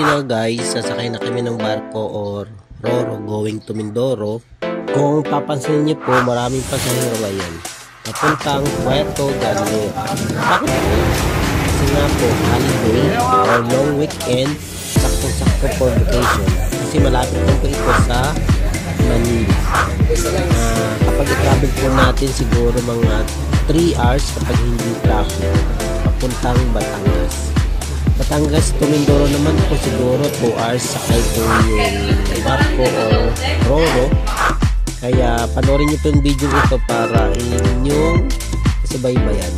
nga guys, sasakay na kami ng barko or Roro going to Mindoro. Kung papansin niyo po, maraming pasahero ngayon papuntang Puerto Galera. Bakit po? Kasi nga po, holiday or long weekend, saktong-sakto for vacation. Kasi malapit lang po ito sa Manila. Kapag i-travel po natin siguro mga 3 hours kapag hindi traffic, papuntang Batangas. Batangas to Mindoro naman po siguro 2 hours sakay po yung barko o Roro. Kaya panoorin nyo itong video ito para inyong subaybayan.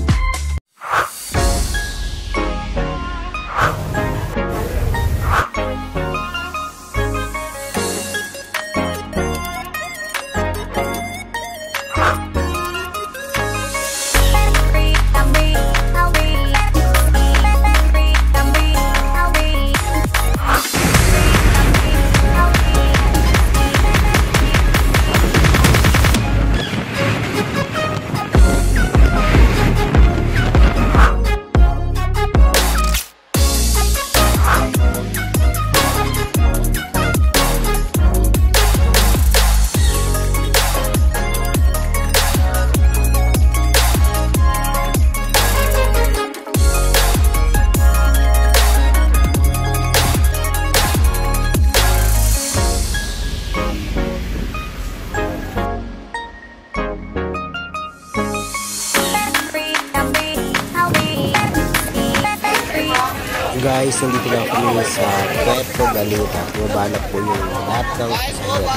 Guys, nandito na kami sa Puerto Galera. Bumaba na po yung lahat ng pasahero.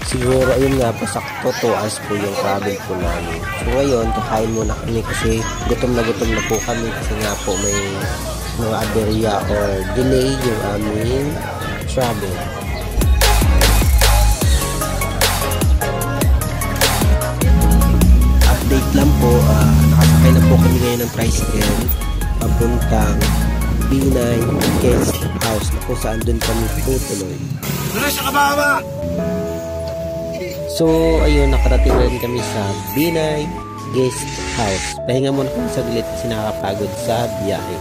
Siguro, ayun nga po, sakto 2 hours po yung travel po namin. So ngayon, kakain muna kami kasi gutom na po kami kasi nga po may mga aberya or delay yung aming travel. Update lang po, nakasakay na po kami ngayon ng tricycle papuntang Binay Guest House na kung saan dun kami tutuloy. So ayun, nakarating na rin kami sa Binay Guest House. Pahinga muna kami saglit kasi nakakapagod sa biyahe.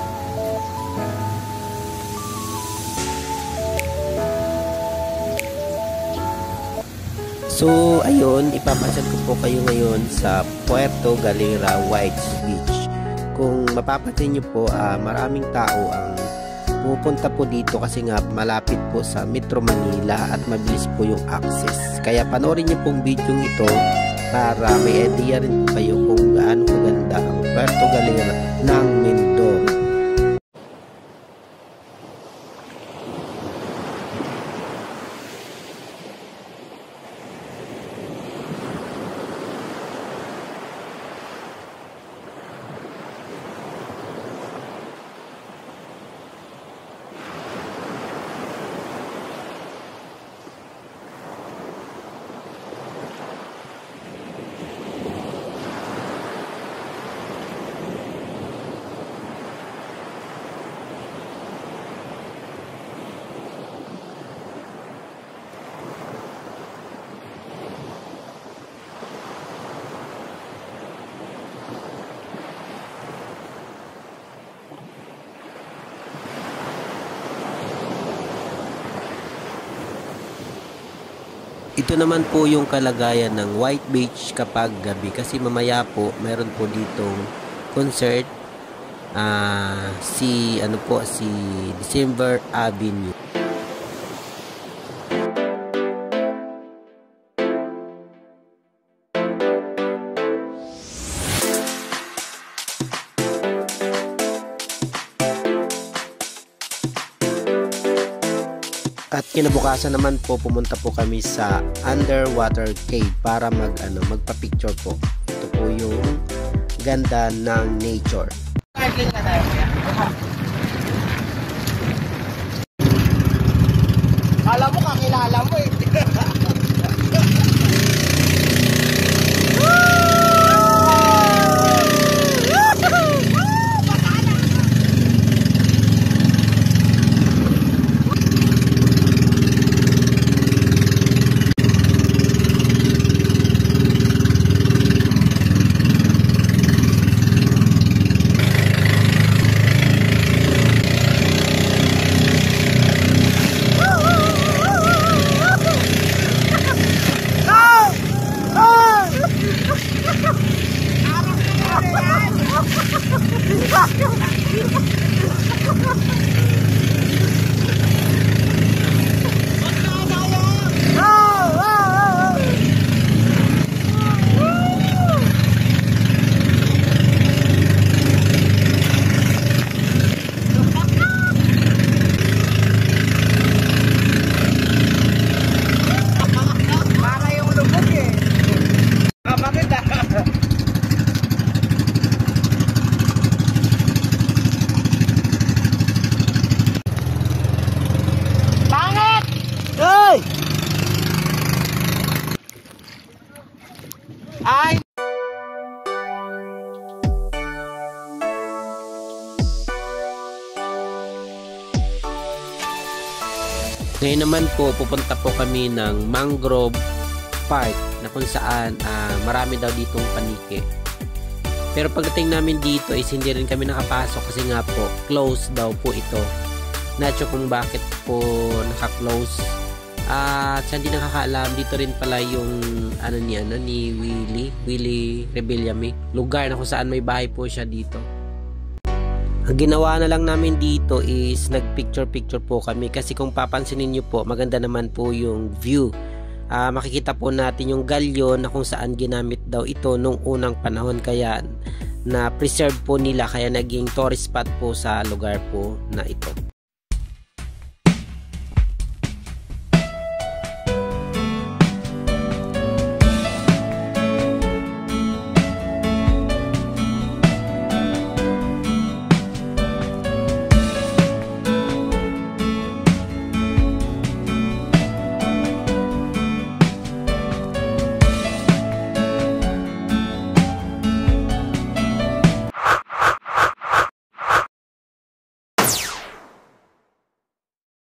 So ayun, ipapasyal ko po kayo ngayon sa Puerto Galera White Beach. Kung mapapansin nyo po, maraming tao ang pupunta po dito kasi nga malapit po sa Metro Manila at mabilis po yung access. Kaya panoorin nyo pong video ito para may idea rin po kayo kung gaano kaganda ang Puerto Galera ng Mindoro. Ito naman po yung kalagayan ng White Beach kapag gabi kasi mamaya po mayroon po ditong concert si December Avenue. At kinabukasan naman po pumunta po kami sa underwater cave para magpa-picture po. Ito po yung ganda ng nature. Alam mo, kakilala mo eh. Ay! Ngayon naman po, pupunta po kami ng Mangrove Park na kung saan marami daw ditong paniki. Pero pagdating namin dito is hindi rin kami nakapasok kasi nga po, close daw po ito. Not sure kung bakit po naka-close. At sa hindi nakakaalam, dito rin pala yung ni Willie Rebellame. Lugar na kung saan may bahay po siya dito. Ang ginawa na lang namin dito is nag-picture-picture po kami kasi kung papansinin nyo po, maganda naman po yung view. Makikita po natin yung galyon na kung saan ginamit daw ito nung unang panahon, kaya na preserve po nila, kaya naging tourist spot po sa lugar po na ito.